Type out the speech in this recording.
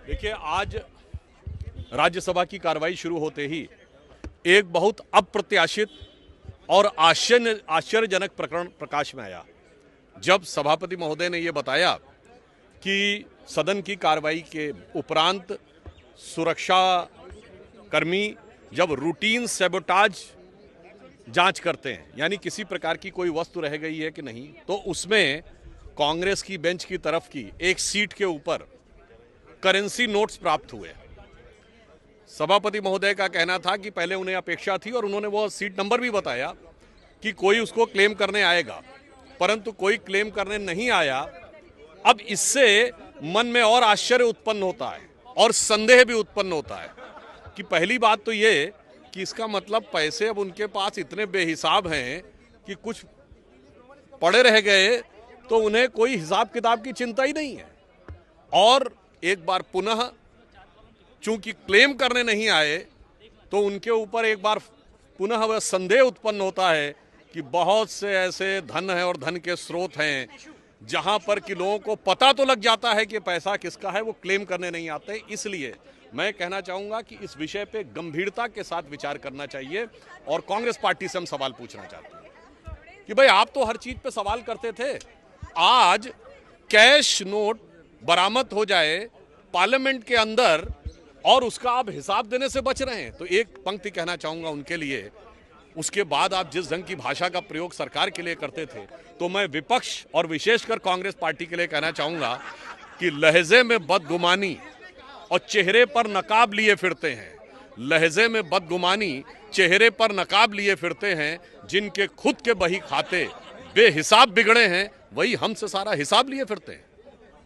देखिए, आज राज्यसभा की कार्रवाई शुरू होते ही एक बहुत अप्रत्याशित और आश्चर्यजनक प्रकरण प्रकाश में आया, जब सभापति महोदय ने यह बताया कि सदन की कार्रवाई के उपरांत सुरक्षा कर्मी जब रूटीन सैबोटाज जांच करते हैं, यानी किसी प्रकार की कोई वस्तु रह गई है कि नहीं, तो उसमें कांग्रेस की बेंच की तरफ की एक सीट के ऊपर करेंसी नोट्स प्राप्त हुए। सभापति महोदय का कहना था कि पहले उन्हें अपेक्षा थी और उन्होंने वो सीट नंबर भी बताया कि कोई उसको क्लेम करने आएगा, परंतु कोई क्लेम करने नहीं आया। अब इससे मन में और आश्चर्य उत्पन्न होता है और संदेह भी उत्पन्न होता है कि पहली बात तो ये कि इसका मतलब पैसे अब उनके पास इतने बेहिसाब हैं कि कुछ पड़े रह गए तो उन्हें कोई हिसाब किताब की चिंता ही नहीं है। और एक बार पुनः चूंकि क्लेम करने नहीं आए तो उनके ऊपर एक बार पुनः वह संदेह उत्पन्न होता है कि बहुत से ऐसे धन है और धन के स्रोत हैं जहां पर कि लोगों को पता तो लग जाता है कि पैसा किसका है, वो क्लेम करने नहीं आते। इसलिए मैं कहना चाहूंगा कि इस विषय पे गंभीरता के साथ विचार करना चाहिए और कांग्रेस पार्टी से हम सवाल पूछना चाहते हैं कि भाई, आप तो हर चीज पे सवाल करते थे, आज कैश नोट बरामद हो जाए पार्लियामेंट के अंदर और उसका आप हिसाब देने से बच रहे हैं। तो एक पंक्ति कहना चाहूंगा उनके लिए, उसके बाद आप जिस ढंग की भाषा का प्रयोग सरकार के लिए करते थे, तो मैं विपक्ष और विशेषकर कांग्रेस पार्टी के लिए कहना चाहूंगा कि लहजे में बदगुमानी और चेहरे पर नकाब लिए फिरते हैं, लहजे में बदगुमानी चेहरे पर नकाब लिए फिरते हैं, जिनके खुद के बही खाते बेहिसाब बिगड़े हैं, वही हमसे सारा हिसाब लिए फिरते हैं।